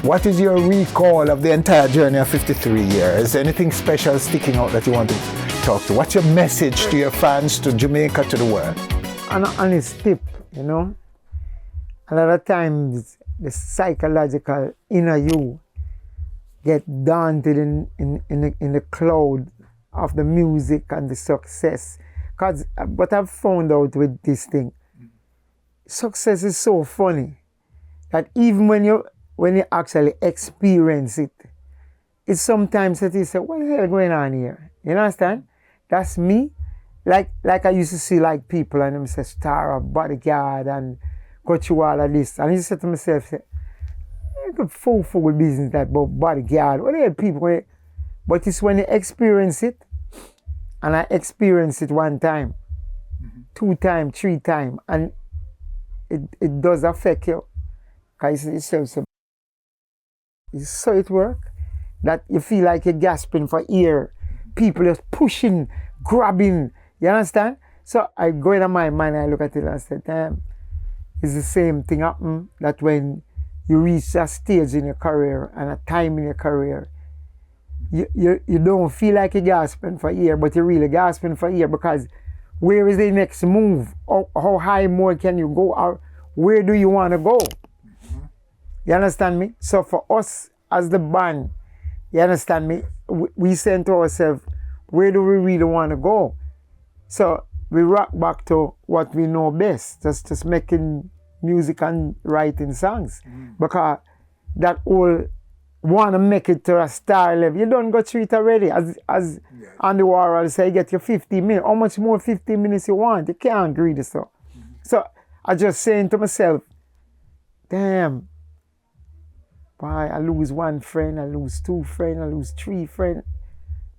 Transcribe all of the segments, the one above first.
What is your recall of the entire journey of 53 years? Anything special sticking out that you want to talk to? What's your message to your fans, to Jamaica, to the world? An honest tip, you know. A lot of times the psychological inner you get daunted in the cloud of the music and the success. Because what I've found out with this thing, success is so funny that even when you actually experience it, it's sometimes that you say, what the hell going on here? You understand? That's me. Like I used to see like people and them say star of bodyguard and go through all of this. And I used to say to myself, say, I could fool business that about bodyguard. What the hell people? But it's when you experience it, and I experienced it one time, 2 times, 3 times, and it does affect you. Because it's so it work that you feel like you're gasping for air. People are pushing, grabbing. You understand? So I go into my mind, I look at it and I say, damn, it's the same thing happen that when you reach a stage in your career and a time in your career, you don't feel like you're gasping for air, but you're really gasping for air because where is the next move? How high more can you go? Or where do you want to go? You understand me? So for us as the band, you understand me? We say to ourselves, where do we really want to go? So we rock back to what we know best, just making music and writing songs. Because that whole want to make it to a star level, you don't go through it already. As Andy Warhol say, you get your 15 minutes. How much more 15 minutes you want? You can't agree this stuff. So I just saying to myself, damn, why I lose 1 friend, I lose 2 friends, I lose 3 friends.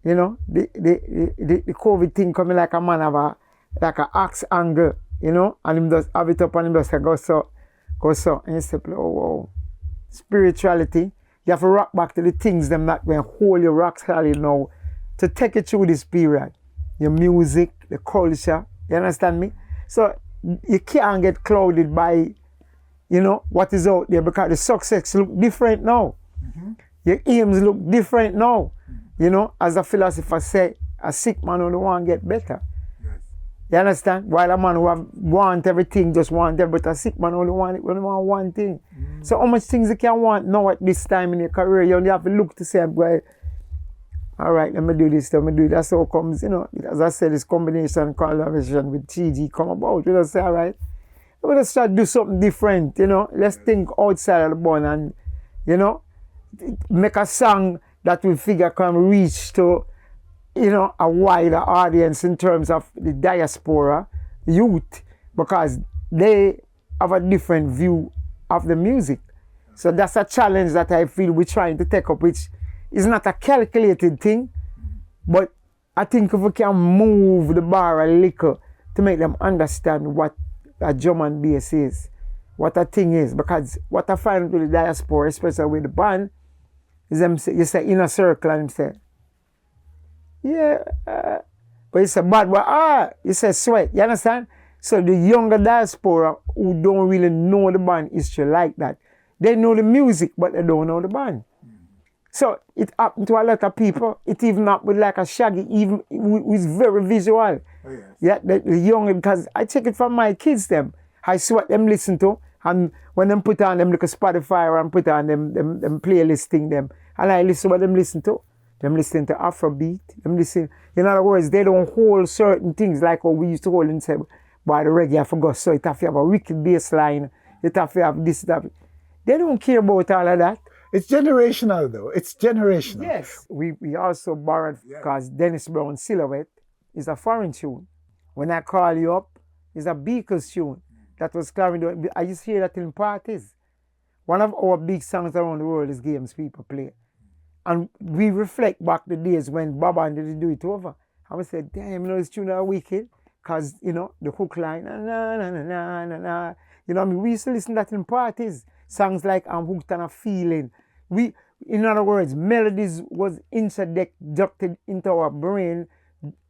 You know, the COVID thing coming like a man of like an axe angle, you know, and him just have it up and him just say, go so. And you say, oh, wow. Spirituality, you have to rock back to the things them that when hold your rock solid now to take you through this period. Your music, the culture, you understand me? So you can't get clouded by, you know, what is out there because the success look different now. Your aims look different now. You know, as a philosopher say, a sick man only want to get better. You understand? While a man who want everything, just want everything, but a sick man only want one thing. So how much things you can want now at this time in your career, you only have to look to say, well, all right, let me do this, let me do that. That's how it comes, you know, as I said, this combination, collaboration with TG come about. We just say, all right, we just try to do something different, you know. Let's think outside of the bun and, you know, make a song that we figure can reach to, you know, a wider audience in terms of the diaspora youth, because they have a different view of the music. So that's a challenge that I feel we're trying to take up, which is not a calculated thing, but I think if we can move the bar a little to make them understand what a drum and bass is, what a thing is, because what I find with the diaspora, especially with the band, is them say, you say in a circle and say, yeah, but it's a bad one. You say sweat, you understand? So the younger diaspora who don't really know the band history like that, they know the music, but they don't know the band. So it happened to a lot of people. It even happened with like a Shaggy, even who's very visual. Oh, yes. Yeah, the young, because I take it from my kids them. I see what them listen to, and when them put on them like a Spotify and put on them playlisting them, and I listen to what them listen to. Them listen to Afrobeat. Them listen. In other words, they don't hold certain things like what we used to hold and say, by the reggae I forgot. So it have to have a wicked bass line. It have to have this, that. They don't care about all of that. It's generational though. It's generational. Yes. We also borrowed, because Dennis Brown's Silhouette is a foreign tune. When I Call You Up is a Beatles tune that was carried. I used to hear that in parties. One of our big songs around the world is games people play. And we reflect back the days when Baba didn't do it over. I would say, damn, you know, this tune are wicked. Because, you know, the hook line, na na na na na na. You know, I mean, we used to listen to that in parties. Songs like I'm Hooked on a Feeling. In other words, melodies was introduced into our brain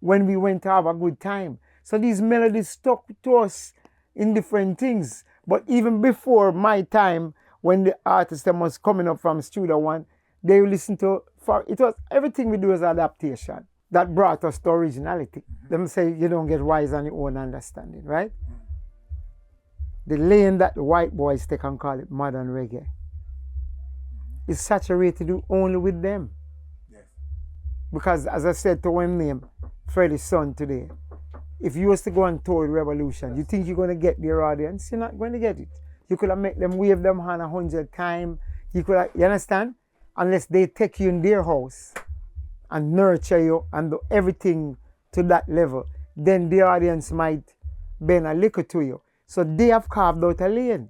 when we went to have a good time. So these melodies stuck to us in different things. But even before my time, when the artist them was coming up from Studio One, they listen to, it was, everything we do is adaptation. That brought us to originality. Them say you don't get wise on your own understanding, right? The lane that the white boys take and call it modern reggae is saturated only with them. Yes. Because as I said to one name, Freddie's son today, if you was to go and tour Revolution, you think you're going to get their audience? You're not going to get it. You could have made them wave them hand 100 times. You understand? Unless they take you in their house and nurture you and do everything to that level, then the audience might bend a little to you. So they have carved out a lane.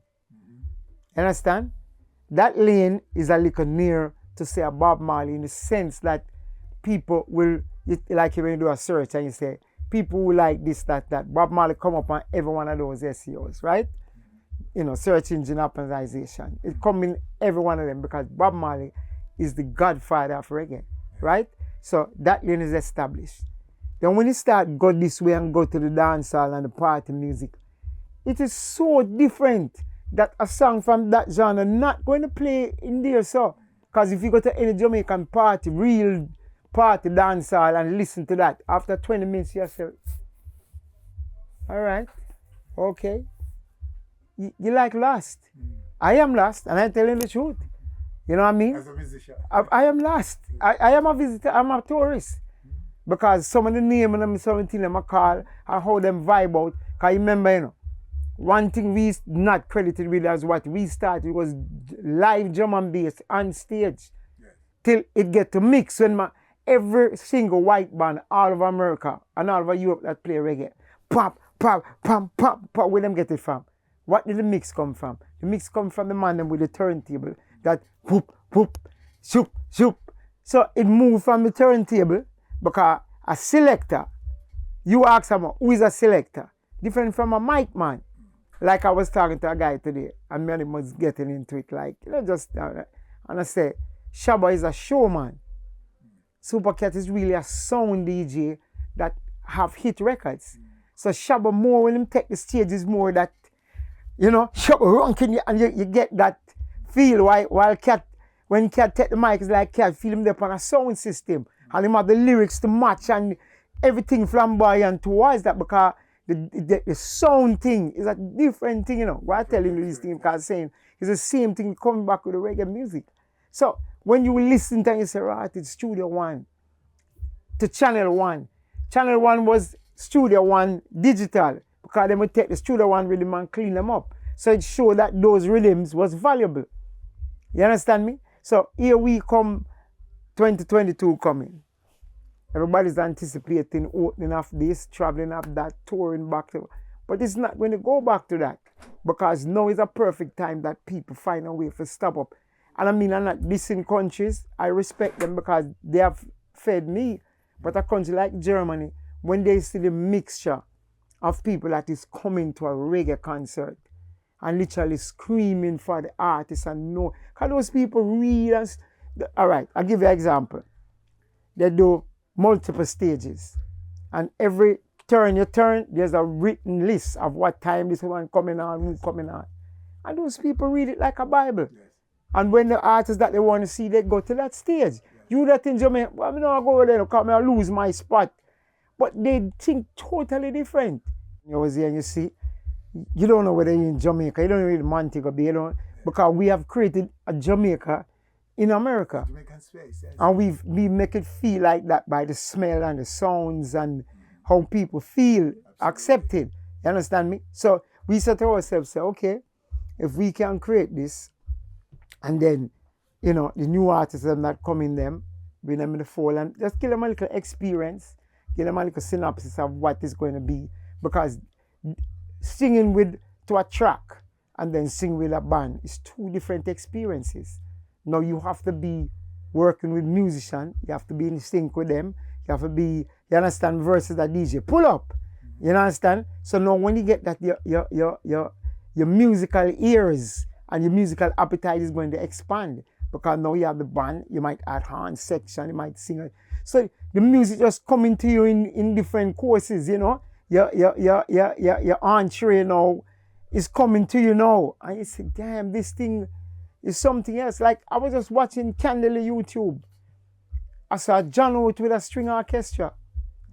You understand? That lane is a little near to say a Bob Marley in the sense that people will, like when you do a search and you say, people who like this, that. Bob Marley come up on every one of those SEOs, right? You know, search engine optimization. It come in every one of them because Bob Marley is the godfather of reggae, right? So that lane is established. Then when you start go this way and go to the dance hall and the party music, it is so different that a song from that genre not going to play in there. So, because if you go to any Jamaican party, real party dance hall and listen to that, after 20 minutes you say, all right, okay. You like lost. I am lost, and I'm telling the truth. You know what I mean? As a musician. I am lost. I am a visitor, I'm a tourist. Because some of the names and some of the things I call and how them vibe out. Because you remember, you know, one thing we not credited with as what we started was live drum and bass on stage. Yes. Till it get to mix when every single white band all over America and all over Europe that play reggae, pop, pop, pop, pop, pop, where them get it from? What did the mix come from? The mix come from the man them with the turntable that whoop, whoop, shoop, shoop. So it moved from the turntable because a selector, you ask someone, who is a selector? Different from a mic man. Like I was talking to a guy today, and many was getting into it, like, you know, just, and I say, Shabba is a showman. Supercat is really a sound DJ that have hit records. So Shabba more, when him take the stage, is more that, you know, Shabba ranking, and you get that feel, while Cat, when Cat take the mic, it's like Cat feel him there on a sound system, and him have the lyrics to match, and everything flamboyant towards that, because the sound thing is a different thing, you know. What I'm telling you these things because saying it's the same thing coming back with the reggae music. So when you listen to it, you say, right, it's Studio One to Channel One. Channel One was Studio One digital because they would take the Studio One rhythm and clean them up. So it showed that those rhythms was valuable. You understand me? So here we come, 2022 coming. Everybody's anticipating opening of this, traveling up that, touring back to, but it's not going to go back to that because now is a perfect time that people find a way to stop up. And I mean, I'm not dissing countries. I respect them because they have fed me. But a country like Germany, when they see the mixture of people that is coming to a reggae concert and literally screaming for the artist and know, because those people read. All right, I'll give you an example. They do multiple stages, and every turn you turn, there's a written list of what time this one coming on, who coming on, and those people read it like a Bible. Yes. And when the artists that they want to see, they go to that stage. Yes. You that in Jamaica, well, I'm not go over there because I lose my spot, but they think totally different. You was here and you see, you don't know whether you're in Jamaica, you don't know where the Montego Bay, you don't, because we have created a Jamaica in America. Jamaican space, yes. And we make it feel like that by the smell and the sounds and how people feel accepted. You understand me? So we said to ourselves, say, okay, if we can create this, and then, you know, the new artists that come in them, bring them in the fold, and just give them a little experience, give them a little synopsis of what it's going to be. Because singing to a track and then sing with a band is two different experiences. Now you have to be working with musicians, you have to be in sync with them, you have to be, you understand, versus a DJ. Pull up, you understand? So now when you get that, your musical ears and your musical appetite is going to expand. Because now you have the band, you might add horn section, you might sing it. So the music just coming to you in different courses, you know. Your entree now is coming to you now. And you say, damn, this thing, is something else. Like I was just watching Candle YouTube. I saw John Oates with a string orchestra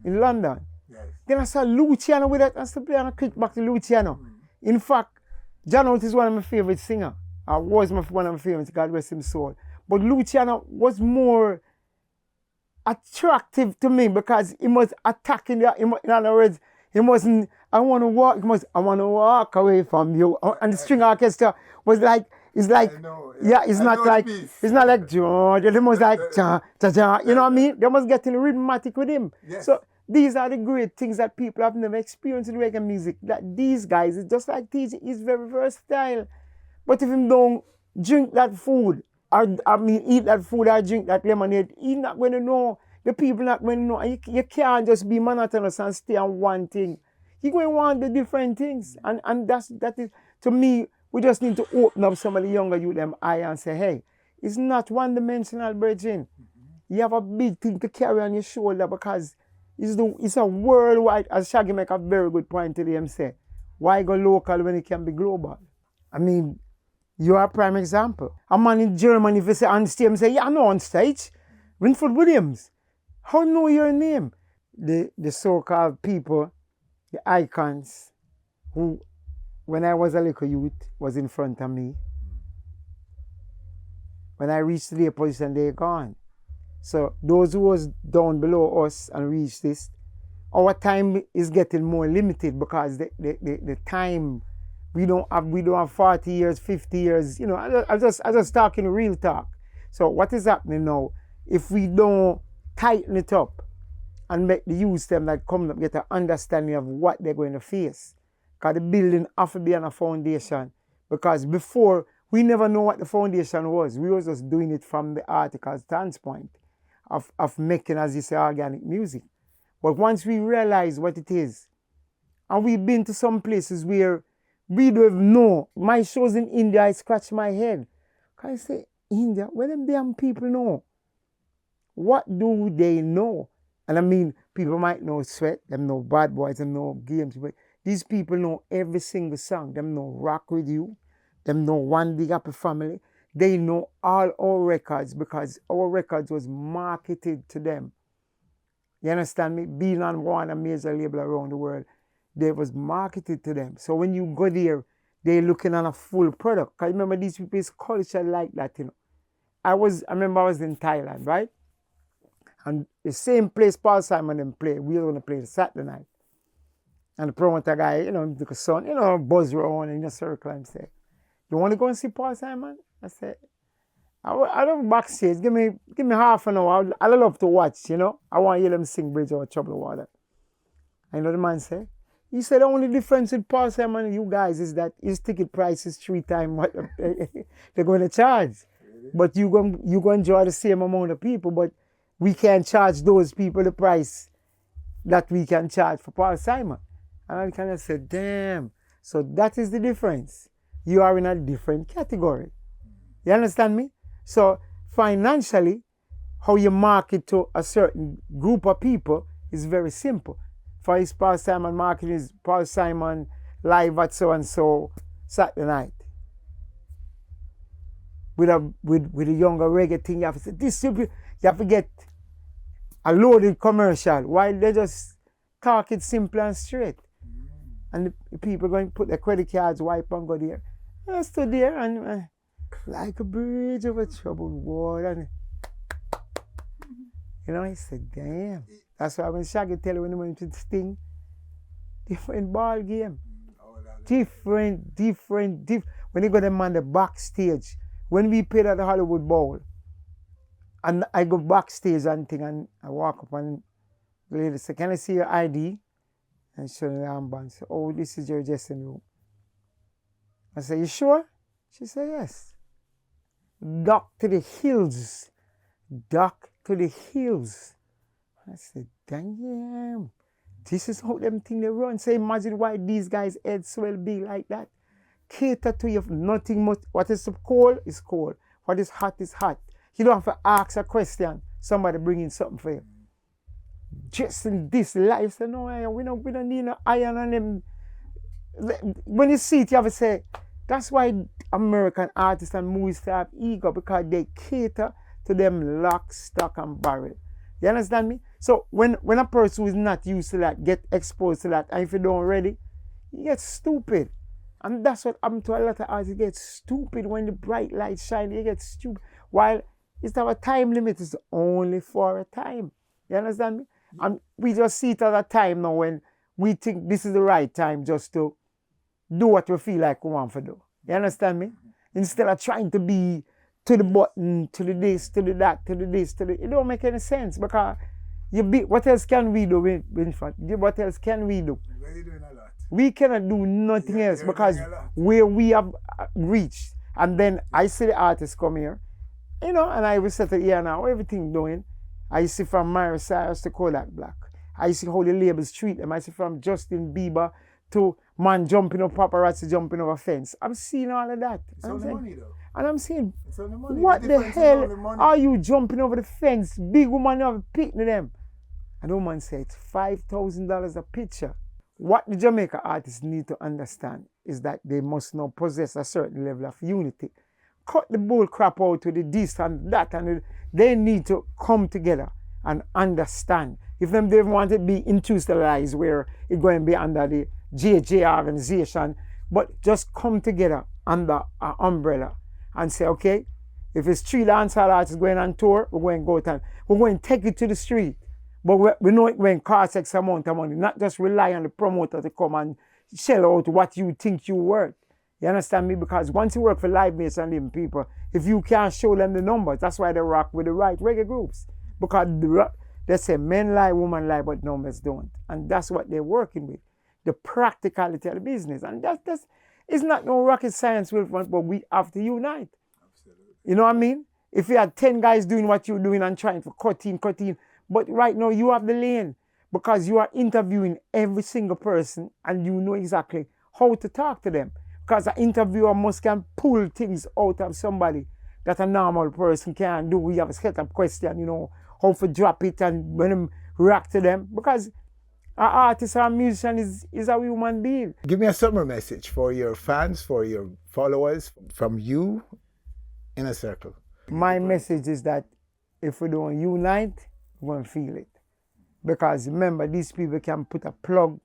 in London. Yes. Then I saw Luciano with that. I still play and I click back to Luciano. In fact, John Oates is one of my favorite singers. I was one of my favorites, God rest his soul. But Luciano was more attractive to me because he was attacking the, in other words, he wasn't, I want to walk away from you. And the string orchestra was like, it's like, it's not like George. They was like, cha, cha, cha. You know what I mean? They was getting rhythmic with him. Yes. So these are the great things that people have never experienced in reggae music. That these guys, it's just like TJ, he's very versatile. But if him don't drink that food, or eat that food or drink that lemonade, he's not going to know. The people not going to know. And you can't just be monotonous and stay on one thing. You're going to want the different things. And that is, to me, we just need to open up some of the younger youth them eye and say, hey, it's not one-dimensional, Virgin. You have a big thing to carry on your shoulder because it's a worldwide, as Shaggy make a very good point today, him say, why go local when it can be global? I mean, you are a prime example. A man in Germany, if you say on stage, say, yeah, I know on stage. Winford Williams. How know your name? The so-called people, the icons, who, when I was a little youth, was in front of me. When I reached their position, they're gone. So those who was down below us and reached this, our time is getting more limited because the time we don't have 40 years, 50 years. You know, I just talking real talk. So what is happening now? If we don't tighten it up and make the youth them that come up get an understanding of what they're going to face, because the building have to be on a foundation. Because before we never know what the foundation was. We was just doing it from the article standpoint of making, as you say, organic music. But once we realize what it is, and we've been to some places where we don't know. My shows in India, I scratch my head. I say, India, where them damn people know? What do they know? And I mean, people might know Sweat, them know Bad Boys, them know Games, but these people know every single song. Them know Rock With You, them know One Big Happy Family. They know all our records because our records was marketed to them. You understand me? Being on one a major label around the world, they was marketed to them. So when you go there, they're looking on a full product. Because remember, these people's culture like that, you know. I remember I was in Thailand, right? And the same place Paul Simon them play, we were going to play the Saturday night. And the promoter guy, you know, took a son, you know, buzz around in a circle and say, you want to go and see Paul Simon? I said, I don't backstage. Give me half an hour. I'd love to watch, you know. I want to hear them sing Bridge Over Troubled Water. I know the man say. He said the only difference with Paul Simon and you guys is that his ticket price is 3 times what they're going to charge. Really? But you going to enjoy the same amount of people, but we can't charge those people the price that we can charge for Paul Simon. And I kind of said, damn. So that is the difference. You are in a different category. You understand me? So financially, how you market to a certain group of people is very simple. For his Paul Simon marketing is Paul Simon live at so-and-so Saturday night. With a younger reggae thing, you have to say, this you have to get a loaded commercial while they just talk it simple and straight. And the people going to put their credit cards, wipe and go there. I stood there and like a bridge over troubled water. And, you know, I said, damn. That's why when Shaggy tell you when he went to Sting, different ball game. Different. When he got them on the backstage, when we played at the Hollywood Bowl, and I go backstage and thing, and I walk up and the lady said, can I see your ID? And show me the armband. Say, oh, this is your dressing room. I said, you sure? She said, yes. Duck to the hills. Duck to the hills. I said, damn. This is how them thing they run. So imagine why these guys' heads swell big like that. Cater to you, nothing much. What is cold is cold. What is hot is hot. You don't have to ask a question. Somebody bringing something for you. Just in this life, say, no, we don't need no iron on them. When you see it, you have to say, that's why American artists and movie stars have ego because they cater to them lock, stock, and barrel. You understand me? So when a person who is not used to that get exposed to that, and if you don't ready, you get stupid. And that's what happened to a lot of artists. You get stupid when the bright light shine. You get stupid. While it's our time limit is only for a time. You understand me? And we just see it at a time now when we think this is the right time just to do what we feel like we want to do. You understand me? Instead of trying to be to the button, to the this, to the that, to the this, to the... It don't make any sense because what else can we do? What else can we do? We're doing a lot. We cannot do nothing else because where we have reached. And then I see the artists come here, and I will settle here now, everything doing. I see from Miley Cyrus to Kodak Black. I see how the labels treat them. I see from Justin Bieber to man jumping up, paparazzi jumping over fence. I'm seeing all of that. It's on the money though. And I'm saying, It's on the money. what the hell the are you jumping over the fence? Big woman, you have a picnic them. And the woman said it's $5,000 a picture. What the Jamaica artists need to understand is that they must now possess a certain level of unity. Cut the bull crap out with the this and that, and they need to come together and understand. If they want it to be institutionalized where it's going to be under the JJ organization, but just come together under an umbrella and say, okay, if it's 3 dancehall artists going on tour, we're going to go to, we're going to take it to the street. But we know it when costs X amount of money, not just rely on the promoter to come and shell out what you think you worth. You understand me? Because once you work for live mates and living people, if you can't show them the numbers, that's why they rock with the right reggae groups. Because they say men lie, women lie, but numbers don't. And that's what they're working with. The practicality of the business. And that's it's not no rocket science, but we have to unite. Absolutely. You know what I mean? If you had 10 guys doing what you're doing and trying to cut in, but right now you have the lane because you are interviewing every single person and you know exactly how to talk to them. Because an interviewer must can pull things out of somebody that a normal person can't do. We have a set up question, how to drop it and when them react to them. Because an artist or a musician is a human being. Give me a summer message for your fans, for your followers, from you in a circle. My message is that if we don't unite, we're going to feel it. Because remember, these people can put a plug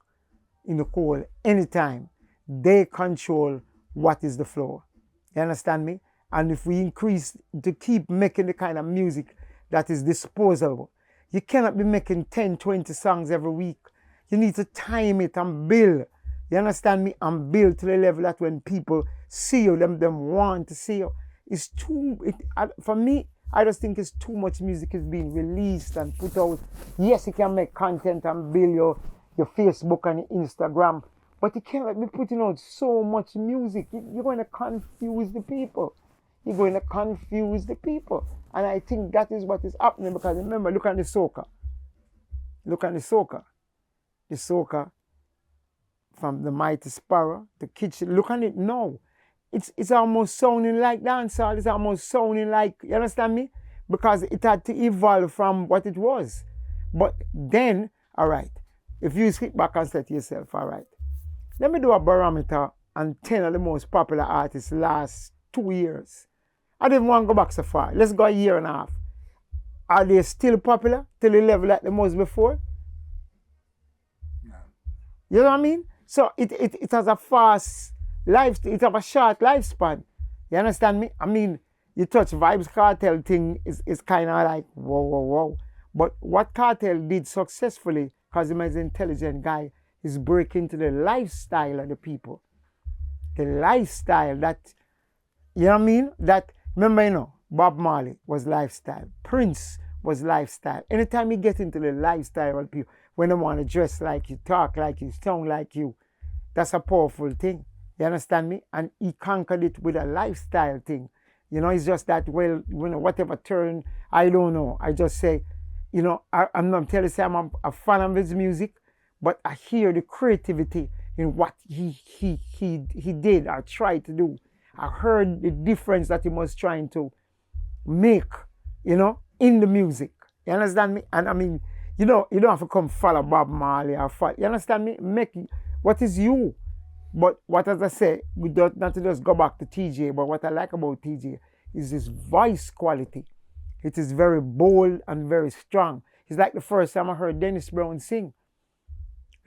in the coal anytime. They control what is the flow. You understand me? And if we increase to keep making the kind of music that is disposable, you cannot be making 10, 20 songs every week. You need to time it and build. You understand me? And build to the level that when people see you, them want to see you. It's for me, I just think it's too much music is being released and put out. Yes, you can make content and build your Facebook and your Instagram, but you cannot be putting out so much music. You're going to confuse the people. You're going to confuse the people. And I think that is what is happening because remember, look at the soca. Look at the soca. The soca from the Mighty Sparrow, the Kitchen. Look at it now. It's almost sounding like dancehall. It's almost sounding like, you understand me? Because it had to evolve from what it was. But then, all right, if you sit back and say to yourself, all right, let me do a barometer on 10 of the most popular artists last 2 years. I didn't want to go back so far. Let's go a year and a half. Are they still popular to the level that they was before? No. You know what I mean? So it has a fast life, it has a short lifespan. You understand me? I mean, you touch Vibes Cartel thing is kind of like, whoa. But what Cartel did successfully, because he's an intelligent guy, is break into the lifestyle of the people. The lifestyle that, you know what I mean? That, remember, Bob Marley was lifestyle. Prince was lifestyle. Anytime you get into the lifestyle of people, when they want to dress like you, talk like you, sound like you, that's a powerful thing. You understand me? And he conquered it with a lifestyle thing. It's just that, well, whatever turn, I don't know. I just say, I'm not telling you, I'm a fan of his music, but I hear the creativity in what he did or tried to do. I heard the difference that he was trying to make, in the music. You understand me? And I mean, you don't have to come follow Bob Marley or follow, you understand me? Make what is you. But what as I say, we don't not to just go back to TJ, but what I like about TJ is his voice quality. It is very bold and very strong. It's like the first time I heard Dennis Brown sing.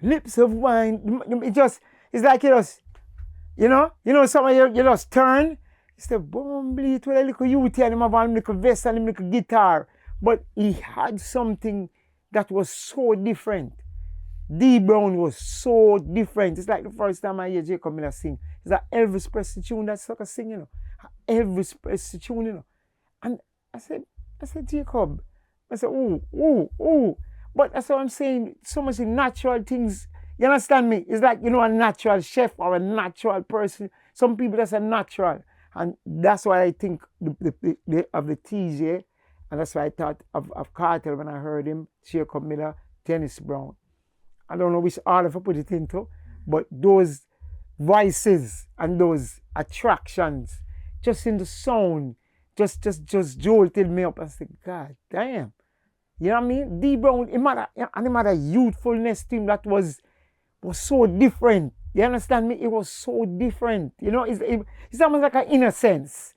Lips of wine. It's like you know, some of you just turn. It's the boom bleed with a little youth and him have a little vest and a little guitar. But he had something that was so different. D Brown was so different. It's like the first time I hear Jacob Miller sing. It's like Elvis Presley tune that sucker sing, you know. Elvis Presley tune, you know. And I said, Jacob. I said, ooh. But that's what I'm saying. So much natural things. You understand me? It's like, you know, a natural chef or a natural person. Some people that's a natural. And that's why I think of the TJ. And that's why I thought of Cartel when I heard him, Jacob Miller, Dennis Brown. I don't know which order I put it into, but those voices and those attractions, just in the sound, just jolted me up. I said, God damn. You know what I mean? D Brown, he had a youthfulness to him that was so different. You understand me? It was so different. You know, it's almost like an innocence.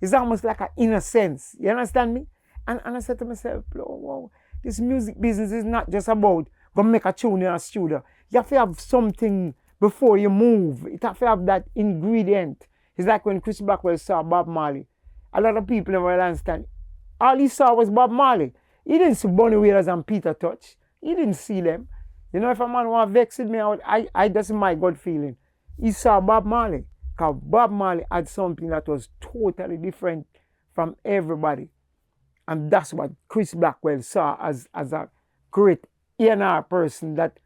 It's almost like an innocence. You understand me? And I said to myself, oh, wow, this music business is not just about go make a tune in a studio. You have to have something before you move. It have to have that ingredient. It's like when Chris Blackwell saw Bob Marley. A lot of people never understand. All he saw was Bob Marley. He didn't see Bunny Wheelers and Peter Touch. He didn't see them. You know, if a man want to vex with me, I that's my gut feeling. He saw Bob Marley. Because Bob Marley had something that was totally different from everybody. And that's what Chris Blackwell saw as a great A&R person that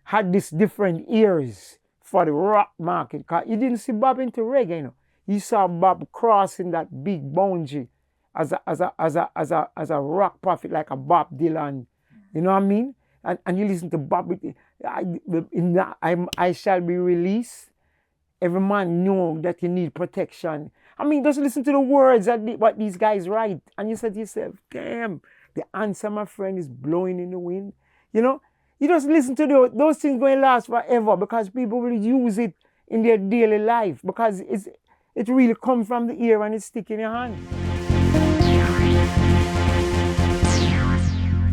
had this different ears for the rock market. Because he didn't see Bob into reggae, you know. He saw Bob crossing that big boundary as a rock prophet like a Bob Dylan. You know what I mean? And you listen to Bob, I shall be released. Every man know that you need protection. I mean, just listen to the words that what these guys write. And you said to yourself, damn, the answer, my friend, is blowing in the wind. You know, you just listen to those things going to last forever because people will use it in their daily life because it really comes from the ear and it sticks in your hand.